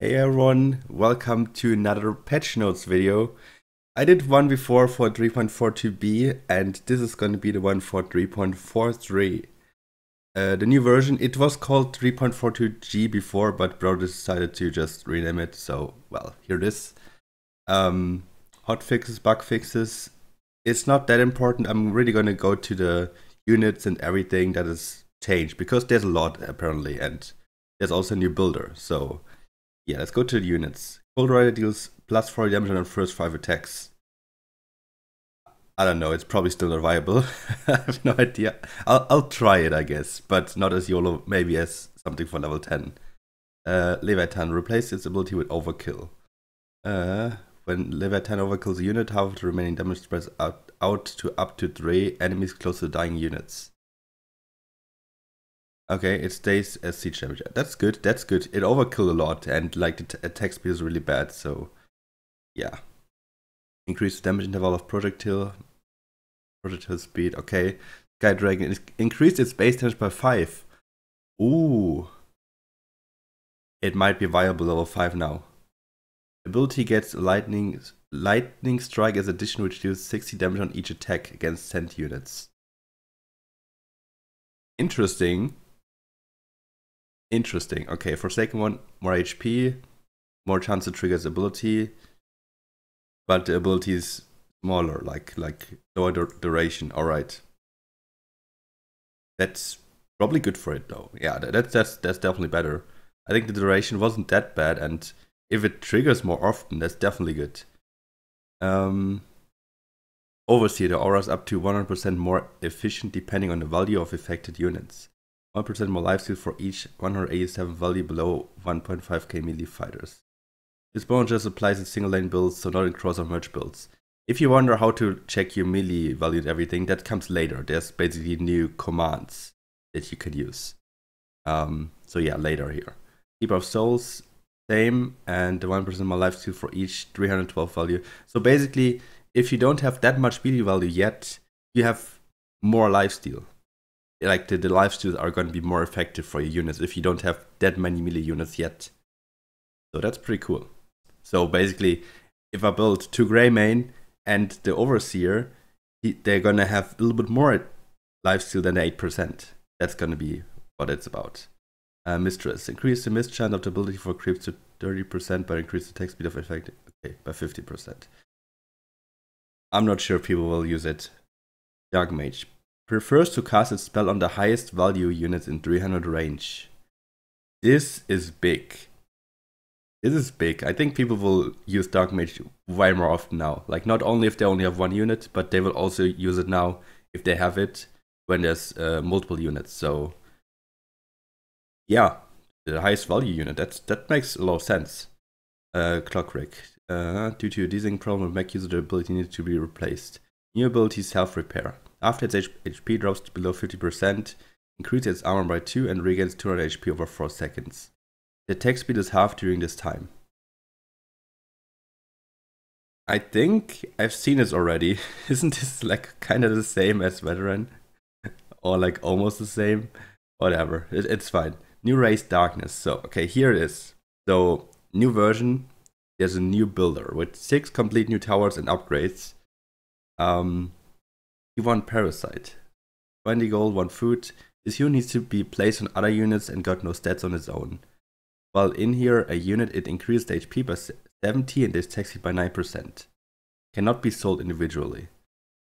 Hey everyone, welcome to another patch notes video. I did one before for 3.42b and this is going to be the one for 3.43. The new version, it was called 3.42g before, but Bro decided to just rename it, so well, here it is. Hot fixes, bug fixes, it's not that important. I'm really going to go to the units and everything that is changed, because there's a lot apparently, and there's also a new builder, so yeah, let's go to the units. Cold Rider deals plus 40 damage on the first 5 attacks. I don't know, it's probably still not viable. I have no idea. I'll try it, I guess, but not as YOLO, maybe as something for level 10. Leviathan, replace its ability with Overkill. When Leviathan overkills a unit, half of the remaining damage spreads out to up to 3 enemies close to dying units. Okay, it stays as siege damage. That's good, that's good. It overkilled a lot, and like the attack speed is really bad, so yeah. Increase the damage interval of projectile speed, okay. Sky Dragon increased its base damage by 5. Ooh. It might be viable level 5 now. Ability gets lightning strike as addition, which deals 60 damage on each attack against sent units. Interesting. Okay, for second one, more HP, more chance to trigger his ability, but the ability is smaller, like lower duration. Alright. That's probably good for it though. Yeah, that's definitely better. I think the duration wasn't that bad, and if it triggers more often, that's definitely good. Overseer, the aura is up to 100% more efficient depending on the value of affected units. 1% more lifesteal for each 187 value below 1.5k melee fighters. This bonus just applies in single lane builds, so not in cross or merge builds. If you wonder how to check your melee value and everything, that comes later. There's basically new commands that you can use. So yeah, later here. Keeper of Souls, same, and 1% more lifesteal for each 312 value. So basically, if you don't have that much melee value yet, you have more lifesteal. Like the lifesteals are going to be more effective for your units if you don't have that many melee units yet. So that's pretty cool. So basically, if I build 2 Greymane and the Overseer, they're gonna have a little bit more lifesteal than 8%. That's gonna be what it's about. Mistress, increase the miss chance of the ability for creeps to 30%, but increase the attack speed of effect by 50%. I'm not sure if people will use it. Dark Mage prefers to cast its spell on the highest value units in 300 range. This is big. This is big. I think people will use Dark Mage way more often now. Like, not only if they only have 1 unit, but they will also use it now if they have it when there's multiple units. So yeah, the highest value unit, that makes a lot of sense. Clockwerk. Due to a desync problem with mech user, the ability needs to be replaced. New ability self-repair. After its HP drops below 50%, increase its armor by 2 and regains 200 HP over 4 seconds. The attack speed is half during this time. I think I've seen this already. Isn't this like kind of the same as Veteran? Or like almost the same? Whatever, it's fine. New race Darkness. So, okay, here it is. So, new version. There's a new builder with 6 complete new towers and upgrades. You want Parasite. 20 gold, 1 food. This unit needs to be placed on other units and got no stats on its own. While in here, a unit, it increased the HP by 70 and the attack speed by 9%. Cannot be sold individually.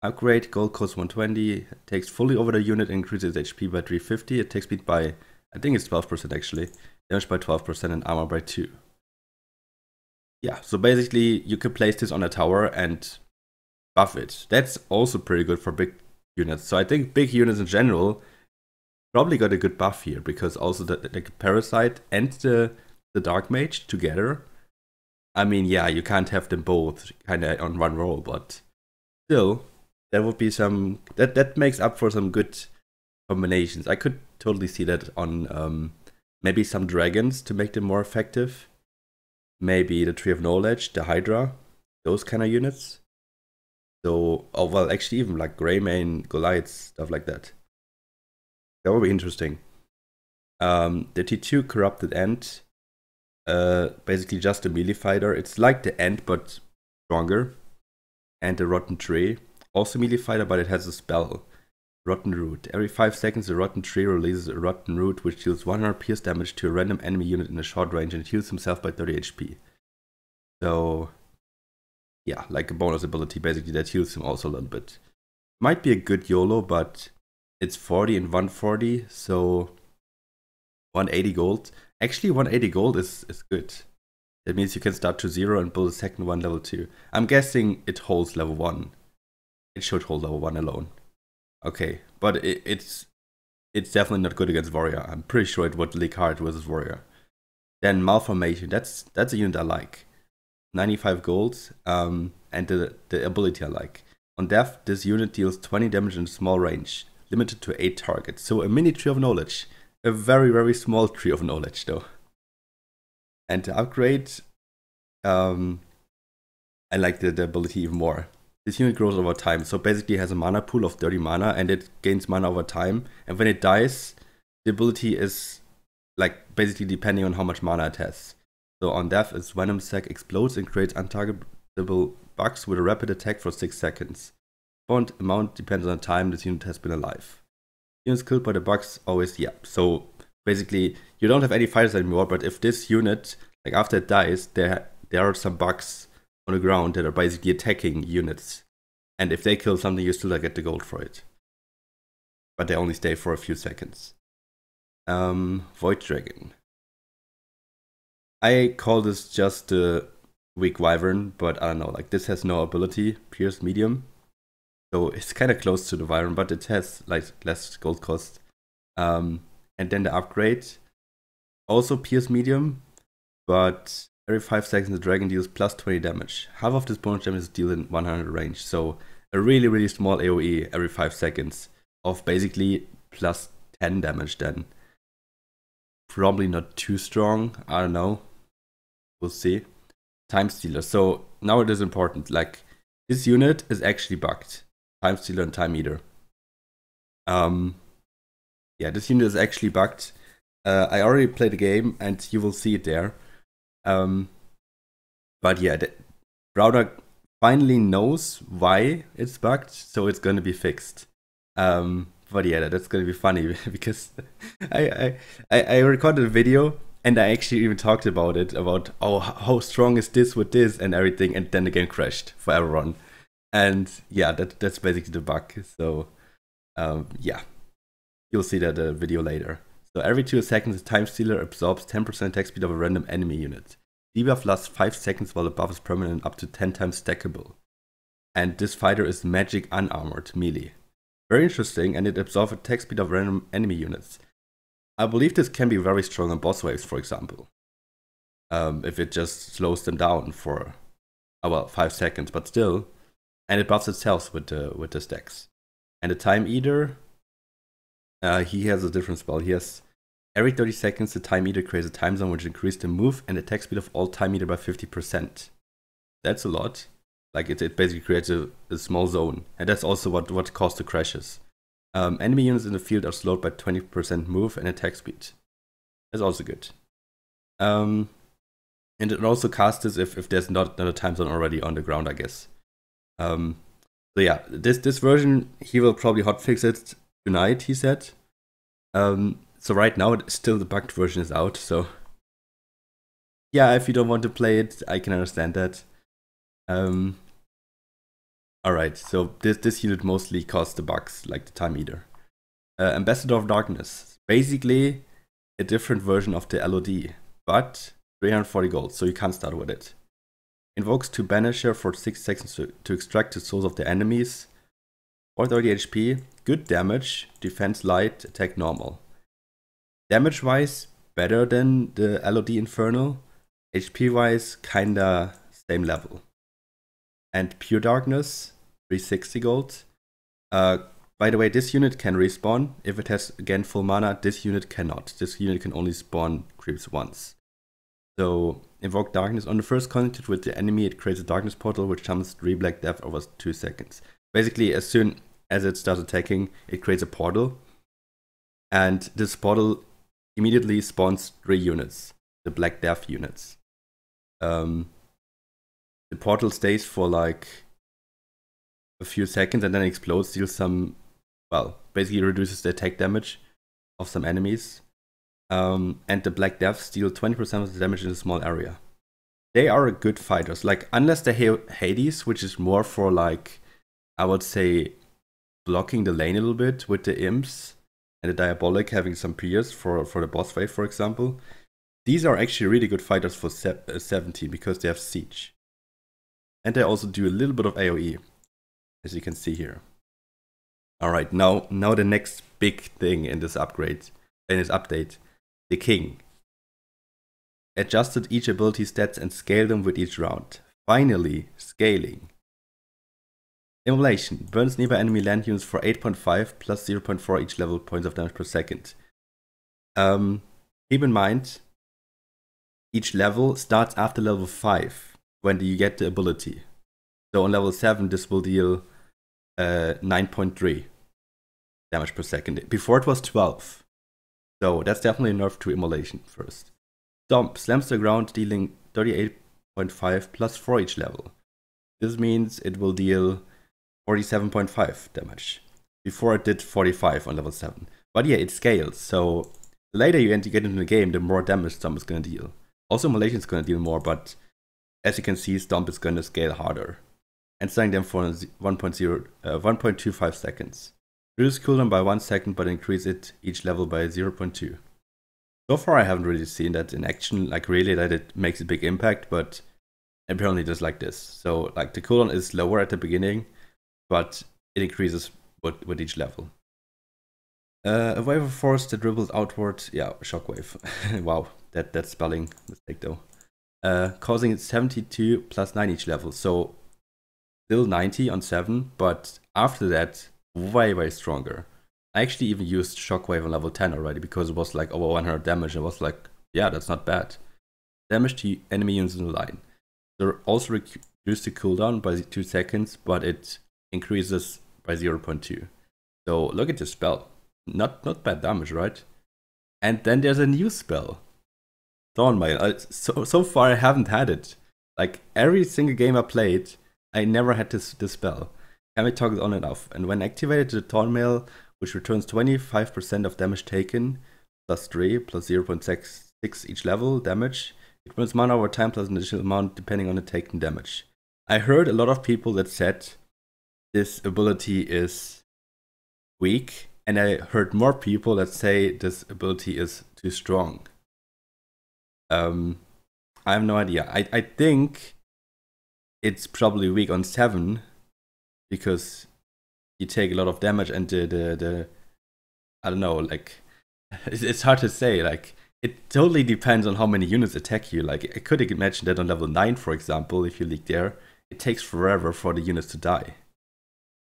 Upgrade, gold cost 120, takes fully over the unit and increases HP by 350, attack speed by, I think it's 12% actually, damage by 12% and armor by 2. Yeah, so basically you can place this on a tower and buff it. That's also pretty good for big units. So I think big units in general probably got a good buff here, because also the Parasite and the Dark Mage together. I mean, yeah, you can't have them both kind of on one roll, but still, there would be some that makes up for some good combinations. I could totally see that on maybe some dragons to make them more effective. Maybe the Tree of Knowledge, the Hydra, those kind of units. So, oh well, actually even like Greymane, Goliaths, stuff like that. That would be interesting. The T2 Corrupted End. basically just a melee fighter. It's like the Ant, but stronger. And the Rotten Tree, also melee fighter, but it has a spell. Rotten Root. Every 5 seconds, the Rotten Tree releases a Rotten Root, which deals 100 pierce damage to a random enemy unit in a short range, and it heals himself by 30 HP. So, yeah, like a bonus ability, basically, that heals him also a little bit. Might be a good YOLO, but it's 40 and 140, so 180 gold. Actually, 180 gold is good. That means you can start to 0 and build a second one level 2. I'm guessing it holds level 1. It should hold level 1 alone. Okay, but it's definitely not good against Warrior. I'm pretty sure it would leak hard versus Warrior. Then Malformation, that's a unit I like. 95 gold, and the ability I like. On death, this unit deals 20 damage in small range, limited to 8 targets. So a mini tree of knowledge. A very, very small tree of knowledge, though. And to upgrade, I like the ability even more. This unit grows over time, so basically it has a mana pool of 30 mana, and it gains mana over time. And when it dies, the ability is like basically depending on how much mana it has. So on death, its Venom Sac explodes and creates untargetable bugs with a rapid attack for 6 seconds. Spawned amount depends on the time this unit has been alive. Units killed by the bugs always, yeah. So basically, you don't have any fighters anymore, but if this unit, like after it dies, there are some bugs on the ground that are basically attacking units. And if they kill something, you still get the gold for it. But they only stay for a few seconds. Void Dragon. I call this just the weak Wyvern, but I don't know, like this has no ability, Pierce Medium. So it's kind of close to the Wyvern, but it has like less gold cost. And then the upgrade, also Pierce Medium, but every 5 seconds the dragon deals plus 20 damage. Half of this bonus damage is dealt in 100 range, so a really, really small AoE every 5 seconds of basically plus 10 damage then. Probably not too strong, I don't know. We'll see. Time Stealer, so now it is important, like this unit is actually bugged. Time Stealer and Time Eater. Yeah, this unit is actually bugged. I already played the game and you will see it there. But yeah, the router finally knows why it's bugged, so it's gonna be fixed. But yeah, that's gonna be funny because I recorded a video and I actually even talked about it, about how strong is this with this and everything, and then the game crashed for everyone. And yeah, that's basically the bug. So yeah, you'll see that video later. So every 2 seconds, the Time Stealer absorbs 10% attack speed of a random enemy unit. Debuff lasts 5 seconds while the buff is permanent, up to 10 times stackable. And this fighter is magic unarmored, melee. Very interesting, and it absorbs attack speed of random enemy units. I believe this can be very strong on boss waves, for example. If it just slows them down for, well, 5 seconds, but still. And it buffs itself with the stacks. And the Time Eater, he has a different spell. He has every 30 seconds, the Time Eater creates a time zone which increases the move and attack speed of all Time Eater by 50%. That's a lot. Like it basically creates a small zone. And that's also what caused the crashes. Enemy units in the field are slowed by 20% move and attack speed. That's also good. And it also casts this if there's not a time zone already on the ground, I guess. So yeah, this version, he will probably hotfix it tonight, he said. So right now, still the bugged version is out, so yeah, if you don't want to play it, I can understand that. Alright, so this unit mostly caused the bugs, like the Time Eater. Ambassador of Darkness, basically a different version of the LOD, but 340 gold, so you can't start with it. Invokes 2 Banisher for 6 seconds to extract the souls of the enemies. 430 HP, good damage, defense light, attack normal. Damage wise, better than the LOD Infernal. HP wise, kinda same level. And Pure Darkness, 360 gold. By the way, this unit can respawn. If it has, again, full mana, this unit cannot. This unit can only spawn creeps once. So, Invoke Darkness. On the first contact with the enemy, it creates a darkness portal which summons 3 black death over 2 seconds. Basically, as soon as it starts attacking, it creates a portal. And this portal immediately spawns 3 units. the Black Death units. The portal stays for like a few seconds and then explodes, deals some, well, basically reduces the attack damage of some enemies. And the Black Deaths deal 20% of the damage in a small area. They are good fighters, like, unless they have Hades, which is more for like, I would say, blocking the lane a little bit with the imps and the Diabolic having some peers for the boss wave, for example. These are actually really good fighters for 17 because they have siege. And they also do a little bit of AoE, as you can see here. Alright, now the next big thing in this update, the King. Adjusted each ability stats and scale them with each round. Finally, scaling. Immolation. Burns nearby enemy land units for 8.5 plus 0.4 each level points of damage per second. Keep in mind, each level starts after level 5 when you get the ability. So on level 7 this will deal 9.3 damage per second. Before it was 12. So that's definitely a nerf to Immolation first. Stomp. Slams the ground dealing 38.5 plus 4 each level. This means it will deal 47.5 damage. Before it did 45 on level 7. But yeah, it scales, so the later you get into the game, the more damage Stomp is going to deal. Also, Immolation is going to deal more, but as you can see, Stomp is going to scale harder. And stunning them for 1.25 seconds. Reduce cooldown by 1 second, but increase it each level by 0.2. So far I haven't really seen that in action, like really that it makes a big impact, but apparently just like this. So like the cooldown is lower at the beginning, but it increases with each level. A wave of force that dribbles outward, yeah, shockwave. Wow, that's spelling mistake though. Causing 72 plus 9 each level, so still 90 on 7, but after that, way stronger. I actually even used shockwave on level 10 already because it was like over 100 damage. I was like, yeah, that's not bad. Damage to enemy units in the line. So also reduced the cooldown by 2 seconds, but it increases by 0.2. So look at this spell. Not bad damage, right? And then there's a new spell. Thornmail. So far I haven't had it. Like every single game I played, I never had this spell. Hammock target on and off. And when activated, the Thornmail, which returns 25% of damage taken, plus 3, plus 0.66 each level damage. It burns mana over time plus an additional amount depending on the taken damage. I heard a lot of people that said this ability is weak, and I heard more people that say this ability is too strong. I have no idea. I think it's probably weak on 7 because you take a lot of damage and the I don't know, like it's hard to say. Like it totally depends on how many units attack you. Like I could imagine that on level 9, for example, if you leak there, it takes forever for the units to die.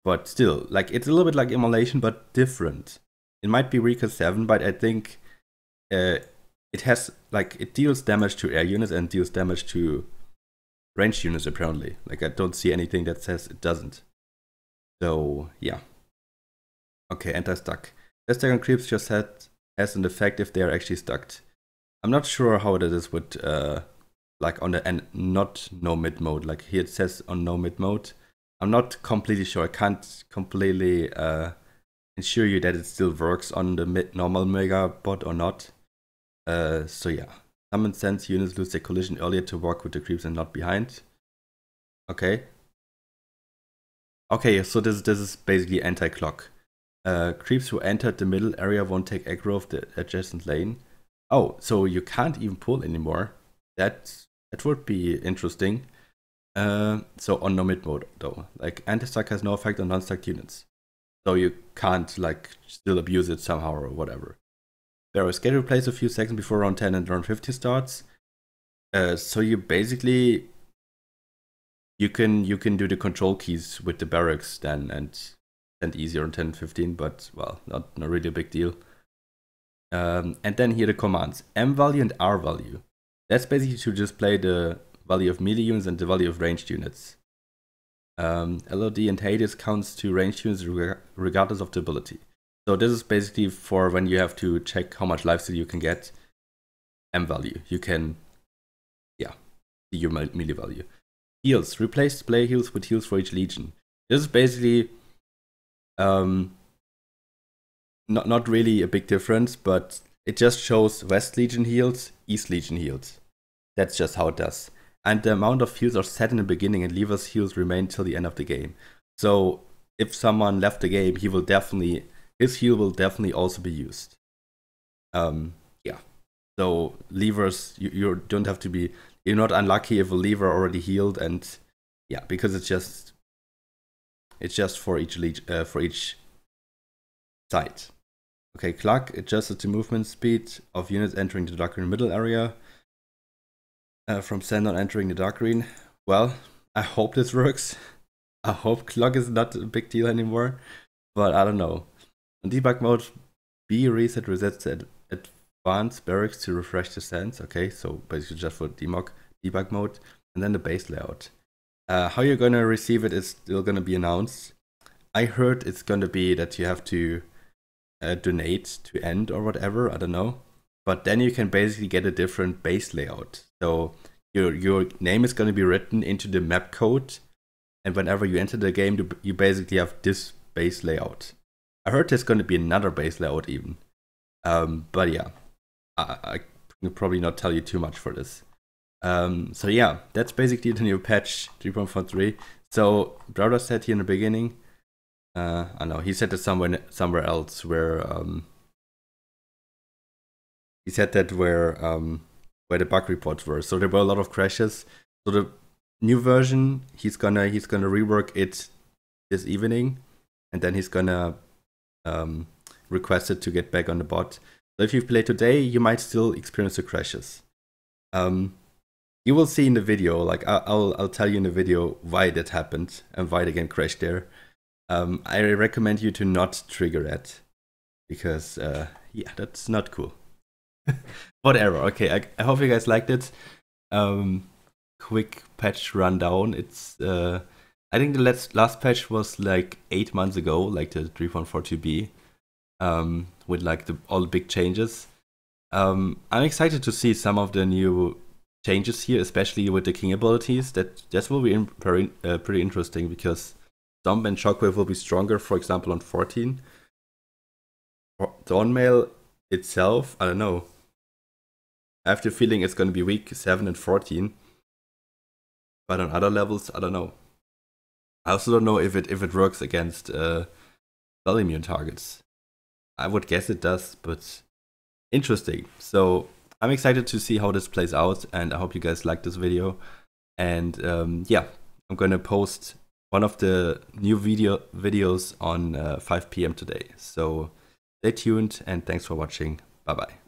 But still, like it's a little bit like Immolation, but different. It might be weaker 7, but I think it has like it deals damage to air units and deals damage to ranged units apparently. Like I don't see anything that says it doesn't. So yeah. Okay, anti-stuck. Stack on creeps just has an effect if they are actually stuck. I'm not sure how it is with like on the not no mid mode. Like here it says on no mid mode. I'm not completely sure. I can't completely ensure you that it still works on the normal mega bot or not. So yeah. Summon sense units lose their collision earlier to walk with the creeps and not behind. Okay. Okay, so this is basically anti-clock. Creeps who entered the middle area won't take aggro of the adjacent lane. Oh, so you can't even pull anymore. That would be interesting. So on no mid mode though. Like anti-stuck has no effect on non-stuck units. So you can't like still abuse it somehow or whatever. There is schedule plays a few seconds before round 10 and round 15 starts. So you basically you can do the control keys with the barracks then and easier on 10 and 15, but well, not really a big deal. And then here the commands M value and R value. That's basically to display the value of melee units and the value of ranged units. LOD and Hades counts to ranged units regardless of the ability. So this is basically for when you have to check how much lifesteal you can get. M value. You can, yeah, see your melee value. Heals. Replace player heals with heals for each legion. This is basically not really a big difference, but it just shows West Legion heals, East Legion heals. That's just how it does. And the amount of heals are set in the beginning, and Lever's heals remain till the end of the game. So if someone left the game, his heal will definitely also be used. Yeah. So levers, you don't have to be, you're not unlucky if a lever already healed, and yeah, because it's just for each side. Okay, Clock adjusted the movement speed of units entering the dark green middle area from Sandon entering the dark green. Well, I hope this works. I hope Clock is not a big deal anymore, but I don't know. On debug mode, B reset resets the advanced barracks to refresh the stands. Okay, so basically just for debug mode, and then the base layout. How you're gonna receive it is still gonna be announced. I heard it's gonna be that you have to donate to end or whatever, I don't know. But then you can basically get a different base layout. So your name is going to be written into the map code, and whenever you enter the game, you basically have this base layout. I heard there's going to be another base layout even. But yeah, I will probably not tell you too much for this. So yeah, that's basically the new patch 3.43. So Browder said here in the beginning, I know he said it somewhere else where he said that where the bug reports were. So there were a lot of crashes. So the new version, he's gonna rework it this evening, and then he's gonna request it to get back on the bot. So if you play today, you might still experience the crashes. You will see in the video, like I'll tell you in the video why that happened and why the game crashed there. I recommend you to not trigger that, because yeah, that's not cool. Whatever. Okay, I hope you guys liked it. Quick patch rundown. It's I think the last patch was like 8 months ago, like the 3.42b, with like all the big changes. I'm excited to see some of the new changes here, especially with the king abilities. That will be pretty interesting, because Stomp and Shockwave will be stronger, for example, on 14. Dawnmail itself, I don't know. I have the feeling it's going to be weak 7 and 14. But on other levels, I don't know. I also don't know if it works against spell immune targets. I would guess it does, but interesting. So I'm excited to see how this plays out, and I hope you guys like this video. And yeah, I'm going to post one of the new videos on 5 PM today. So stay tuned, and thanks for watching. Bye bye.